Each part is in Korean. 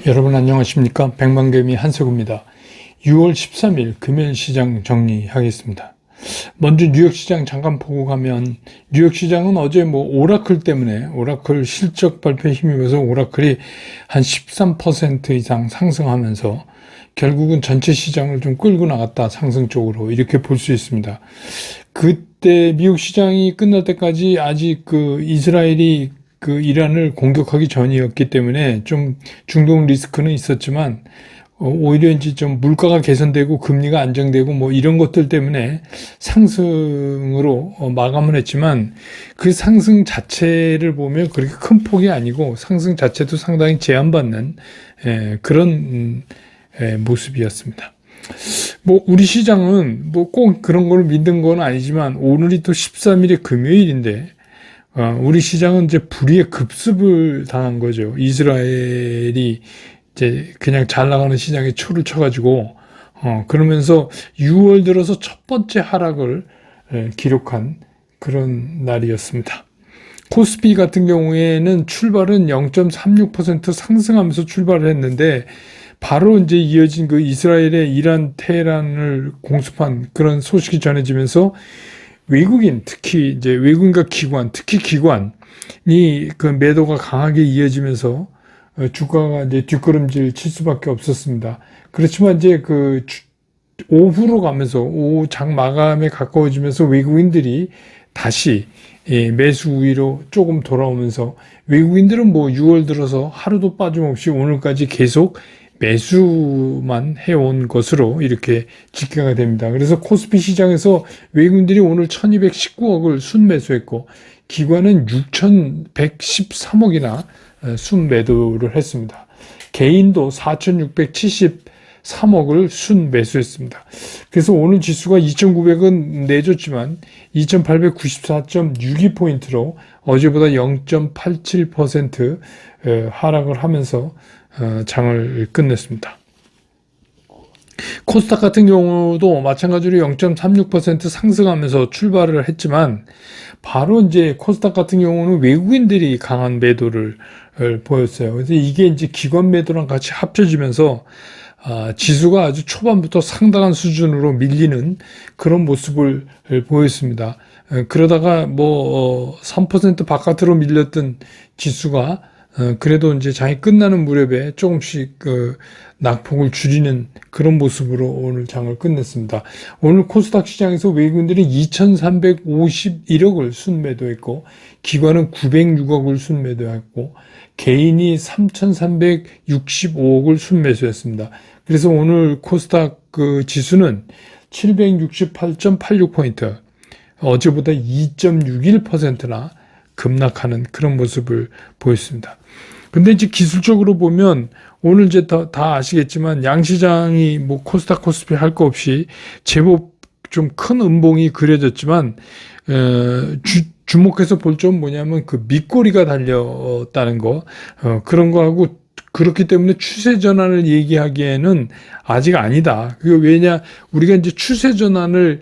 여러분 안녕하십니까? 백만개미 한석우입니다. 6월 13일 금요일 시장 정리하겠습니다. 먼저 뉴욕 시장 잠깐 보고 가면, 뉴욕 시장은 어제 오라클 때문에, 오라클 실적 발표에 힘입어서 오라클이 한 13% 이상 상승하면서 결국은 전체 시장을 좀 끌고 나갔다, 상승 쪽으로. 이렇게 볼 수 있습니다. 그때 미국 시장이 끝날 때까지 아직 이스라엘이 이란을 공격하기 전이었기 때문에 좀 중동 리스크는 있었지만, 오히려 이제 좀 물가가 개선되고 금리가 안정되고 이런 것들 때문에 상승으로 마감을 했지만, 그 상승 자체를 보면 그렇게 큰 폭이 아니고 상승 자체도 상당히 제한받는 그런 모습이었습니다. 우리 시장은 꼭 그런 걸 믿는 건 아니지만, 오늘이 또 13일이 금요일인데 우리 시장은 이제 불의의 급습을 당한 거죠. 이스라엘이 이제 그냥 잘 나가는 시장에 초를 쳐가지고, 그러면서 6월 들어서 첫 번째 하락을 기록한 그런 날이었습니다. 코스피 같은 경우에는 출발은 0.36% 상승하면서 출발을 했는데, 바로 이제 이어진 이스라엘의 이란 테헤란을 공습한 그런 소식이 전해지면서 외국인, 특히 이제 외국인과 기관, 특히 기관이 매도가 강하게 이어지면서 주가가 이제 뒷걸음질 칠 수밖에 없었습니다. 그렇지만 이제 오후로 가면서, 오후 장 마감에 가까워지면서 외국인들이 다시 매수 우위로 조금 돌아오면서, 외국인들은 6월 들어서 하루도 빠짐없이 오늘까지 계속 매수만 해온 것으로 이렇게 집계가 됩니다. 그래서 코스피 시장에서 외국인들이 오늘 1219억을 순매수했고, 기관은 6113억이나 순매도를 했습니다. 개인도 4673억을 순매수했습니다. 그래서 오늘 지수가 2900은 내줬지만 2894.62포인트로 어제보다 0.87% 하락을 하면서 장을 끝냈습니다. 코스닥 같은 경우도 마찬가지로 0.36% 상승하면서 출발을 했지만, 바로 이제 코스닥 같은 경우는 외국인들이 강한 매도를 보였어요. 그래서 이게 이제 기관 매도랑 같이 합쳐지면서 지수가 아주 초반부터 상당한 수준으로 밀리는 그런 모습을 보였습니다. 그러다가 3% 바깥으로 밀렸던 지수가 그래도 이제 장이 끝나는 무렵에 조금씩 낙폭을 줄이는 그런 모습으로 오늘 장을 끝냈습니다. 오늘 코스닥 시장에서 외국인들이 2351억을 순매도했고, 기관은 906억을 순매도했고, 개인이 3365억을 순매수했습니다. 그래서 오늘 코스닥 지수는 768.86포인트, 어제보다 2.61%나 급락하는 그런 모습을 보였습니다. 근데 이제 기술적으로 보면, 오늘 이제 다 아시겠지만 양시장이 코스닥 코스피 할 거 없이 제법 좀 큰 음봉이 그려졌지만, 주목해서 볼 점 뭐냐면 밑꼬리가 달렸다는 거, 그런 거하고, 그렇기 때문에 추세 전환을 얘기하기에는 아직 아니다. 왜냐, 우리가 이제 추세 전환을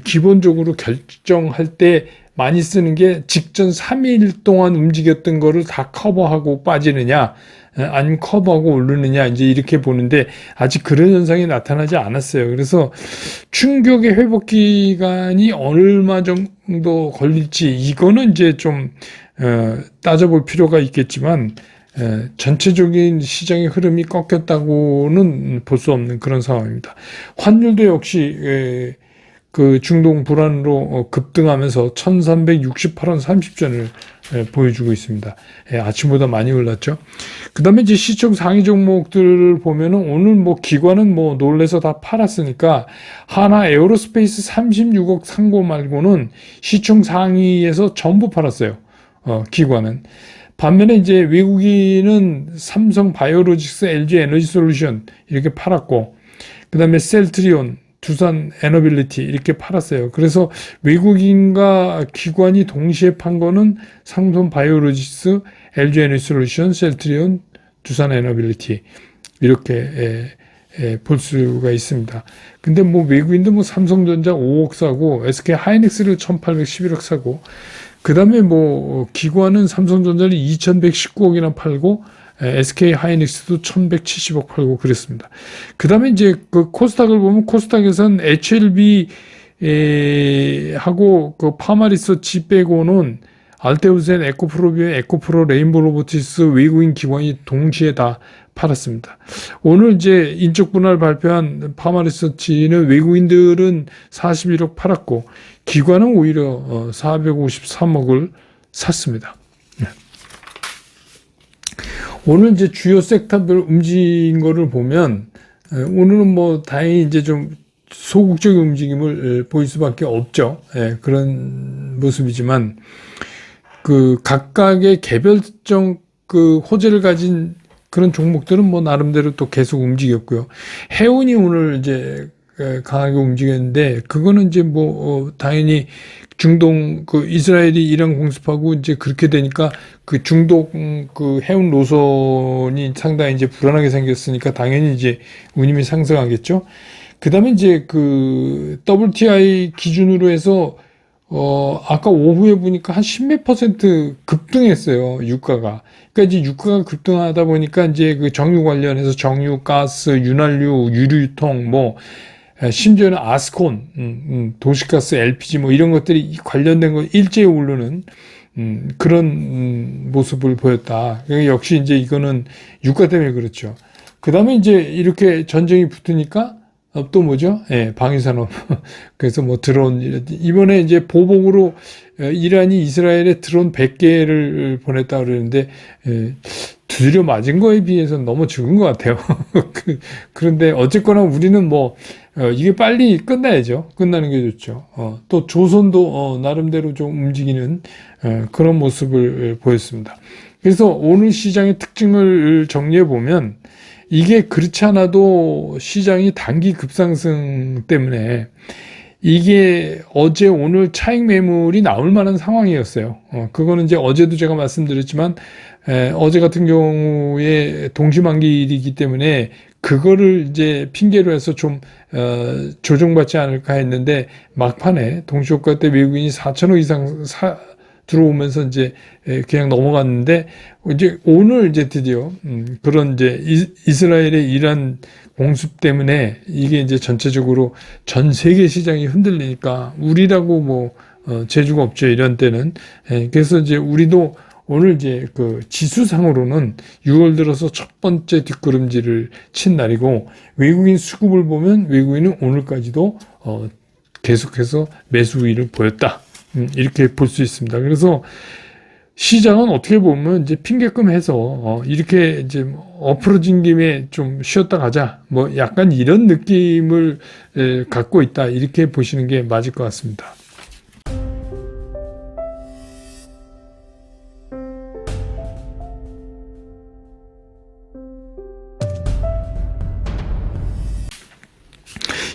기본적으로 결정할 때 많이 쓰는 게, 직전 3일 동안 움직였던 거를 다 커버하고 빠지느냐, 아니면 커버하고 오르느냐, 이제 이렇게 보는데, 아직 그런 현상이 나타나지 않았어요. 그래서 충격의 회복 기간이 얼마 정도 걸릴지, 이거는 이제 좀 따져볼 필요가 있겠지만, 전체적인 시장의 흐름이 꺾였다고는 볼 수 없는 그런 상황입니다. 환율도 역시 중동 불안으로 급등하면서 1368원 30전을 보여주고 있습니다. 아침보다 많이 올랐죠. 그 다음에 이제 시총 상위 종목들을 보면은, 오늘 기관은 놀래서 다 팔았으니까, 하나 에어로스페이스 36억 산 거 말고는 시총 상위에서 전부 팔았어요. 기관은. 반면에 이제 외국인은 삼성 바이오로직스, LG 에너지 솔루션 이렇게 팔았고, 그 다음에 셀트리온, 두산 에너빌리티 이렇게 팔았어요. 그래서 외국인과 기관이 동시에 판 거는 삼성 바이오로직스, LG 에너지 솔루션, 셀트리온, 두산 에너빌리티 이렇게 볼 수가 있습니다. 근데 외국인도 삼성전자 5억 사고, SK 하이닉스를 1811억 사고, 그 다음에 기관은 삼성전자를 2119억이나 팔고, SK 하이닉스도 1170억 팔고 그랬습니다. 그 다음에 이제 그 코스닥을 보면 코스닥에선 HLB 하고 그 파마리서치 빼고는 알테우센, 에코프로비오, 에코프로, 레인보우 로보티스 외국인 기관이 동시에 다 팔았습니다. 오늘 이제 인적 분할 발표한 파마리서치는 외국인들은 41억 팔았고 기관은 오히려 453억을 샀습니다. 오늘 이제 주요 섹터별 움직인 거를 보면 오늘은 뭐 다행히 이제 좀 소극적인 움직임을 보일 수밖에 없죠. 그런 모습이지만 그 각각의 개별적 그 호재를 가진 그런 종목들은 뭐 나름대로 또 계속 움직였고요. 해운이 오늘 이제 강하게 움직였는데 그거는 이제 뭐 당연히 중동 그 이스라엘이 이란 공습하고 이제 그렇게 되니까 그 중동 그 해운 노선이 상당히 이제 불안하게 생겼으니까 당연히 이제 운임이 상승하겠죠. 그다음에 이제 그 WTI 기준으로 해서 아까 오후에 보니까 한 10몇 % 급등했어요, 유가가. 그러니까 이제 유가가 급등하다 보니까 이제 그 정유 관련해서 정유, 가스, 윤활유, 유류 유통, 뭐, 심지어는 아스콘, 도시가스, LPG 뭐 이런 것들이 관련된 거 일제히 오르는, 그런 모습을 보였다. 역시 이제 이거는 유가 때문에 그렇죠. 그 다음에 이제 이렇게 전쟁이 붙으니까 또 뭐죠? 방위산업. 그래서 뭐 드론, 이번에 이제 보복으로 이란이 이스라엘에 드론 100개를 보냈다 그러는데, 두드려 맞은 거에 비해서 너무 적은 것 같아요. 그런데 어쨌거나 우리는 뭐, 이게 빨리 끝나야죠. 끝나는 게 좋죠. 또 조선도 나름대로 좀 움직이는 그런 모습을 보였습니다. 그래서 오늘 시장의 특징을 정리해 보면, 이게 그렇지 않아도 시장이 단기 급상승 때문에 이게 어제 오늘 차익 매물이 나올 만한 상황이었어요. 그거는 이제 어제도 제가 말씀드렸지만 어제 같은 경우에 동시만기이기 때문에 그거를 이제 핑계로 해서 좀 조정받지 않을까 했는데 막판에 동시효과 때 외국인이 4천억 이상 들어오면서 이제 그냥 넘어갔는데 이제 오늘 이제 드디어 그런 이제 이스라엘의 이란 공습 때문에 이게 이제 전체적으로 전 세계 시장이 흔들리니까 우리라고 뭐 재주가 없죠, 이런 때는. 그래서 이제 우리도 오늘 이제 그 지수상으로는 6월 들어서 첫 번째 뒷걸음질을 친 날이고 외국인 수급을 보면 외국인은 오늘까지도 계속해서 매수 우위를 보였다. 이렇게 볼 수 있습니다. 그래서 시장은 어떻게 보면 이제 핑계끔 해서 이렇게 이제 엎어진 김에 좀 쉬었다 가자, 뭐 약간 이런 느낌을 갖고 있다, 이렇게 보시는 게 맞을 것 같습니다.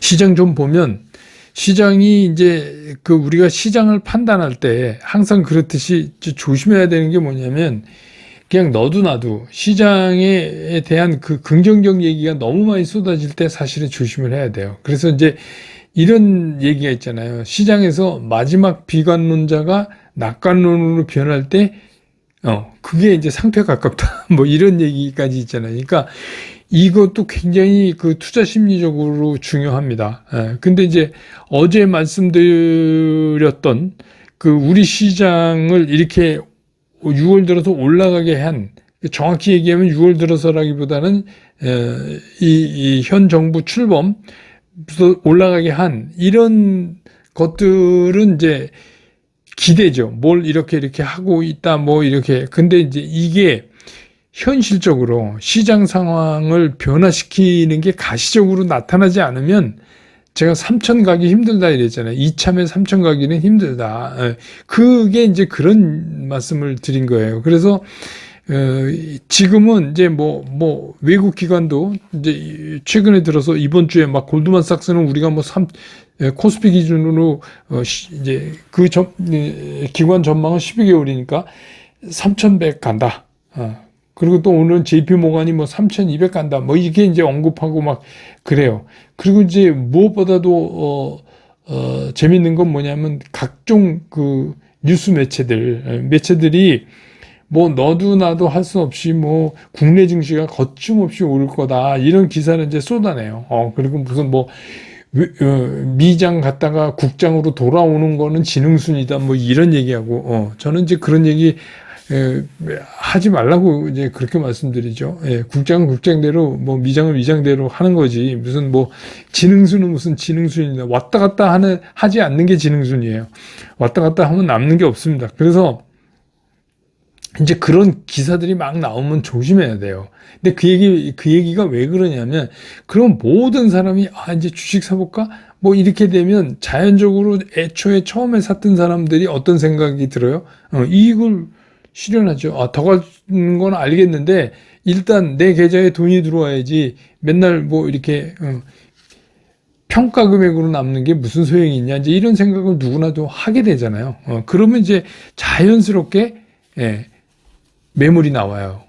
시장 좀 보면 시장이 이제 그 우리가 시장을 판단할 때 항상 그렇듯이 조심해야 되는 게 뭐냐면 그냥 너도 나도 시장에 대한 그 긍정적 얘기가 너무 많이 쏟아질 때 사실은 조심을 해야 돼요. 그래서 이제 이런 얘기가 있잖아요. 시장에서 마지막 비관론자가 낙관론으로 변할 때 그게 이제 상태에 가깝다. 뭐 이런 얘기까지 있잖아요. 그러니까 이것도 굉장히 그 투자 심리적으로 중요합니다. 근데 이제 어제 말씀드렸던 그 우리 시장을 이렇게 6월 들어서 올라가게 한, 정확히 얘기하면 6월 들어서라기보다는 이 현 정부 출범 올라가게 한 이런 것들은 이제 기대죠. 뭘 이렇게 하고 있다, 뭐 이렇게. 근데 이제 이게 현실적으로 시장 상황을 변화시키는 게 가시적으로 나타나지 않으면 제가 3천 가기 힘들다 이랬잖아요. 이참에 3천 가기는 힘들다. 그게 이제 그런 말씀을 드린 거예요. 그래서 지금은 이제 뭐 외국 기관도 이제 최근에 들어서 이번 주에 막 골드만삭스는 우리가 뭐 코스피 기준으로 이제 그 기관 전망은 12개월이니까 3,100 간다. 그리고 또 오늘은 JP모간이 뭐 3,200 간다. 뭐 이게 이제 언급하고 막 그래요. 그리고 이제 무엇보다도 재밌는 건 뭐냐면 각종 그 뉴스 매체들이 뭐 너도 나도 할 수 없이 뭐 국내 증시가 거침없이 오를 거다 이런 기사를 이제 쏟아내요. 그리고 무슨 뭐 미장 갔다가 국장으로 돌아오는 거는 지능순이다 뭐 이런 얘기하고 저는 이제 그런 얘기 하지 말라고 이제 그렇게 말씀드리죠. 국장은 국장대로 뭐 미장은 미장대로 하는 거지 무슨 뭐 지능순은 무슨 지능순이다 왔다 갔다 하지 않는 게 지능순이에요. 왔다 갔다 하면 남는 게 없습니다. 그래서 이제 그런 기사들이 막 나오면 조심해야 돼요. 근데 그 얘기가 왜 그러냐면, 그럼 모든 사람이, 이제 주식 사볼까? 뭐 이렇게 되면 자연적으로 애초에 처음에 샀던 사람들이 어떤 생각이 들어요? 이익을 실현하죠. 더 가는 건 알겠는데, 일단 내 계좌에 돈이 들어와야지 맨날 뭐 이렇게, 평가 금액으로 남는 게 무슨 소용이 있냐. 이제 이런 생각을 누구나도 하게 되잖아요. 그러면 이제 자연스럽게, 매물이 나와요.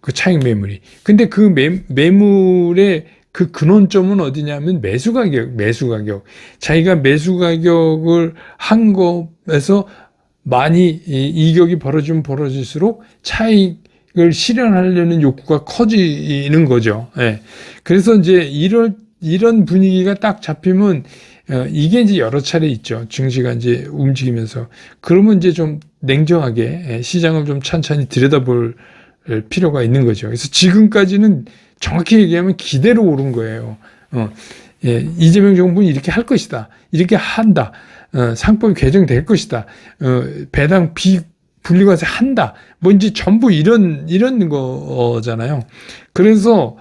그 차익 매물이. 근데 그 매물의 그 근원점은 어디냐면 매수 가격. 자기가 매수 가격을 한 것에서 많이 이격이 벌어지면 벌어질수록 차익을 실현하려는 욕구가 커지는 거죠. 그래서 이제 이런 분위기가 딱 잡히면 이게 이제 여러 차례 있죠. 증시가 이제 움직이면서. 그러면 이제 좀 냉정하게 시장을 좀 천천히 들여다볼 필요가 있는 거죠. 그래서 지금까지는 정확히 얘기하면 기대로 오른 거예요. 이재명 정부는 이렇게 할 것이다. 이렇게 한다. 상법이 개정될 것이다. 배당 분리과세 한다. 뭐 이제 전부 이런 거잖아요. 그래서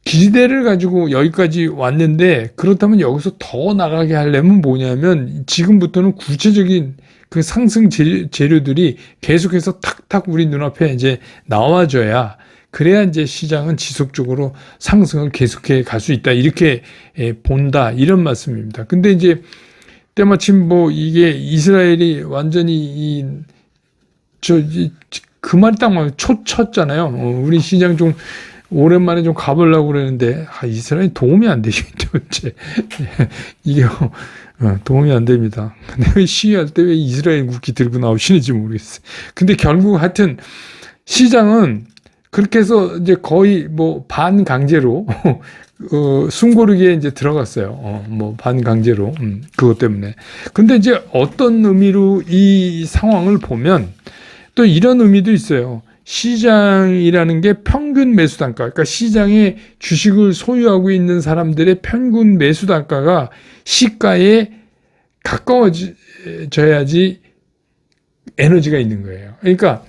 기대를 가지고 여기까지 왔는데 그렇다면 여기서 더 나가게 하려면 뭐냐면 지금부터는 구체적인 그 상승 재료들이 계속해서 탁탁 우리 눈앞에 이제 나와줘야 그래야 이제 시장은 지속적으로 상승을 계속해 갈 수 있다. 이렇게 본다. 이런 말씀입니다. 근데 이제 때마침 뭐 이게 이스라엘이 완전히 그 말이 딱 막 쳤잖아요. 우리 시장 좀 오랜만에 좀 가보려고 그러는데, 이스라엘이 도움이 안 되겠죠, 어째. 이게, 도움이 안 됩니다. 근데 왜 시위할 때 왜 이스라엘 국기 들고 나오시는지 모르겠어요. 근데 결국 하여튼, 시장은 그렇게 해서 이제 거의 뭐 반강제로, 숨고르기에 이제 들어갔어요. 뭐 반강제로, 그것 때문에. 근데 이제 어떤 의미로 이 상황을 보면, 또 이런 의미도 있어요. 시장이라는 게 평균 매수 단가, 그러니까 시장에 주식을 소유하고 있는 사람들의 평균 매수 단가가 시가에 가까워져야지 에너지가 있는 거예요. 그러니까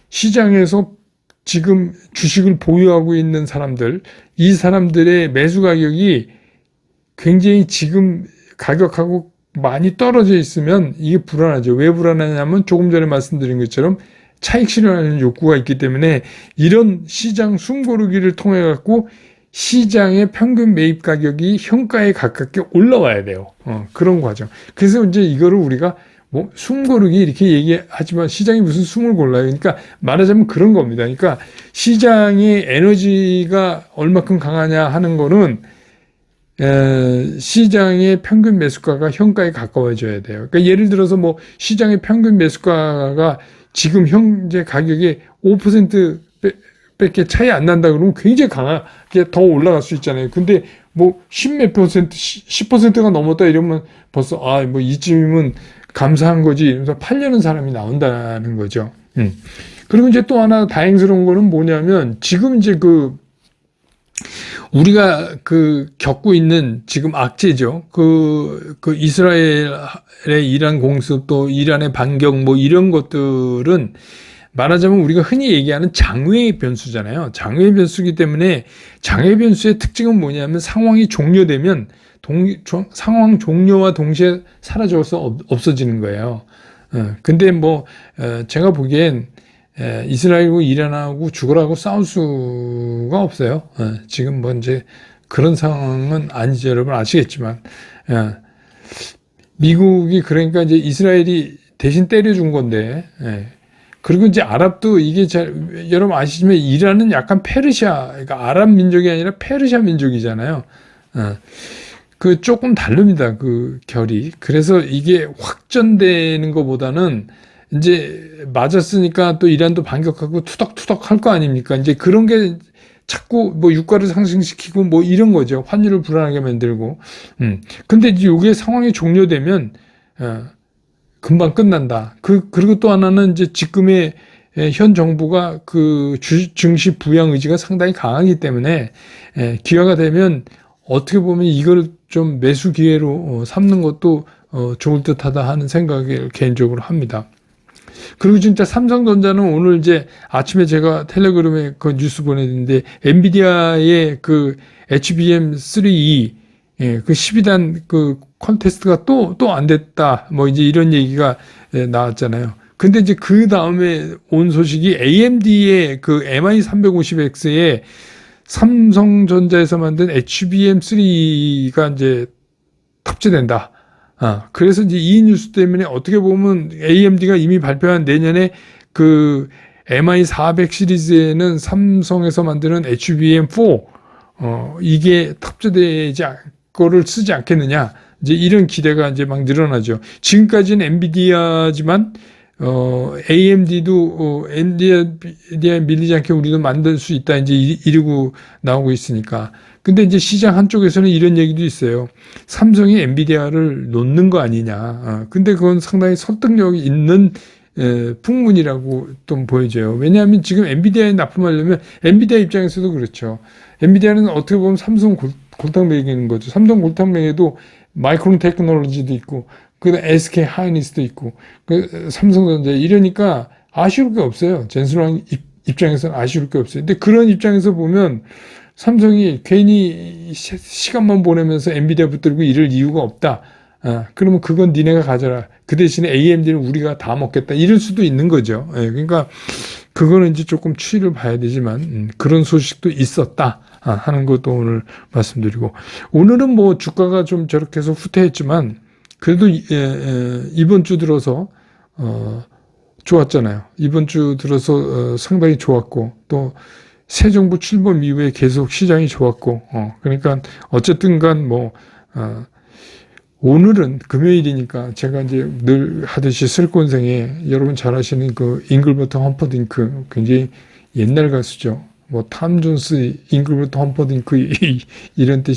시장에서 지금 주식을 보유하고 있는 사람들, 이 사람들의 매수 가격이 굉장히 지금 가격하고 많이 떨어져 있으면 이게 불안하죠. 왜 불안하냐면 조금 전에 말씀드린 것처럼 차익 실현하는 욕구가 있기 때문에 이런 시장 숨고르기를 통해 갖고 시장의 평균 매입 가격이 현가에 가깝게 올라와야 돼요. 그런 과정. 그래서 이제 이거를 우리가 뭐 숨고르기 이렇게 얘기하지만 시장이 무슨 숨을 골라요. 그러니까 말하자면 그런 겁니다. 그러니까 시장의 에너지가 얼마큼 강하냐 하는 거는 시장의 평균 매수가가 현가에 가까워져야 돼요. 그러니까 예를 들어서 뭐 시장의 평균 매수가가 지금 현재 가격에 5% 밖에 차이 안 난다 그러면 굉장히 강하게 더 올라갈 수 있잖아요. 근데 뭐 10몇 퍼센트, 10%가 넘었다 이러면 벌써 뭐 이쯤이면 감사한 거지 이러면서 팔려는 사람이 나온다는 거죠. 그리고 이제 또 하나 다행스러운 거는 뭐냐면 지금 이제 우리가 겪고 있는 지금 악재죠. 이스라엘의 이란 공습 또 이란의 반격 뭐 이런 것들은 말하자면 우리가 흔히 얘기하는 장외의 변수잖아요. 장외의 변수이기 때문에 장외 변수의 특징은 뭐냐면 상황이 종료되면 상황 종료와 동시에 사라져서 없어지는 거예요. 근데 제가 보기엔 이스라엘하고 이란하고 죽으라고 싸울 수가 없어요. 지금 이제 그런 상황은 아니죠. 여러분 아시겠지만. 미국이 그러니까 이제 이스라엘이 대신 때려준 건데, 그리고 이제 아랍도 이게 여러분 아시지만 이란은 약간 그러니까 아랍 민족이 아니라 페르시아 민족이잖아요. 조금 다릅니다. 결이. 그래서 이게 확전되는 것보다는 이제 맞았으니까 또 이란도 반격하고 투닥투닥 할 거 아닙니까? 이제 그런 게 자꾸 뭐 유가를 상승시키고 뭐 이런 거죠. 환율을 불안하게 만들고. 근데 이제 이게 상황이 종료되면, 금방 끝난다. 그리고 또 하나는 이제 지금의 현 정부가 그 증시 부양 의지가 상당히 강하기 때문에 기회가 되면 어떻게 보면 이걸 좀 매수 기회로 삼는 것도 좋을 듯하다 하는 생각을 개인적으로 합니다. 그리고 진짜 삼성전자는 오늘 이제 아침에 제가 텔레그램에 그 뉴스 보냈는데 엔비디아의 그 HBM3E 그 12단 그 콘테스트가 또 안 됐다. 뭐 이제 이런 얘기가 나왔잖아요. 근데 이제 그 다음에 온 소식이 AMD의 그 MI350X에 삼성전자에서 만든 HBM3가 이제 탑재된다. 그래서 이제 이 뉴스 때문에 어떻게 보면 AMD가 이미 발표한 내년에 그 MI400 시리즈에는 삼성에서 만드는 HBM4, 이게 탑재되지 거를 쓰지 않겠느냐. 이제 이런 기대가 이제 막 늘어나죠. 지금까지는 엔비디아지만, AMD도, 엔비디아 밀리지 않게 우리도 만들 수 있다. 이제 이러고 나오고 있으니까. 근데 이제 시장 한쪽에서는 이런 얘기도 있어요. 삼성이 엔비디아를 놓는 거 아니냐. 근데 그건 상당히 설득력이 있는 풍문이라고 좀 보여져요. 왜냐하면 지금 엔비디아에 납품하려면 엔비디아 입장에서도 그렇죠. 엔비디아는 어떻게 보면 삼성 골탕먹이는 거죠. 삼성 골탕먹이도 마이크론 테크놀로지도 있고, 그다음 SK 하이닉스도 있고, 그 삼성전자 이러니까 아쉬울 게 없어요. 젠슨왕 입장에서는 아쉬울 게 없어요. 근데 그런 입장에서 보면 삼성이 괜히 시간만 보내면서 엔비디아 붙들고 이럴 이유가 없다. 그러면 그건 니네가 가져라. 그 대신에 AMD는 우리가 다 먹겠다. 이럴 수도 있는 거죠. 그러니까 그거는 이제 조금 추이를 봐야 되지만 그런 소식도 있었다 하는 것도 오늘 말씀드리고, 오늘은 뭐 주가가 좀 저렇게 해서 후퇴했지만 그래도 이번 주 들어서 좋았잖아요. 이번 주 들어서 상당히 좋았고, 또 새 정부 출범 이후에 계속 시장이 좋았고, 그러니까 어쨌든 간 뭐 오늘은 금요일이니까 제가 이제 늘 하듯이 슬콘생에 여러분 잘 아시는 그 잉글버트 험퍼딩크, 굉장히 옛날 가수죠. 뭐 탐 존스, 잉글버트 험퍼딩크 이런 때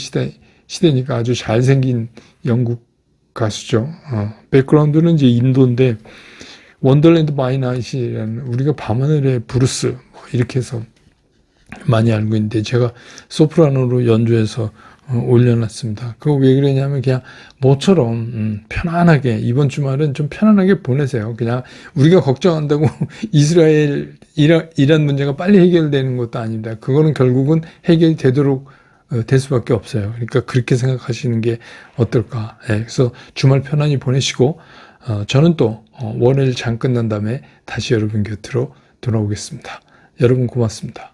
시대니까 아주 잘생긴 영국 가수죠. 백그라운드는 이제 인도인데 원더랜드 바이 나잇이라는, 우리가 밤하늘의 브루스 뭐 이렇게 해서 많이 알고 있는데 제가 소프라노로 연주해서 올려놨습니다. 그거 왜 그러냐면 그냥 모처럼 편안하게 이번 주말은 좀 편안하게 보내세요. 그냥 우리가 걱정한다고 이스라엘 이란 문제가 빨리 해결되는 것도 아닙니다. 그거는 결국은 해결이 되도록 될 수밖에 없어요. 그러니까 그렇게 생각하시는 게 어떨까. 그래서 주말 편안히 보내시고 저는 또 월요일 장 끝난 다음에 다시 여러분 곁으로 돌아오겠습니다. 여러분 고맙습니다.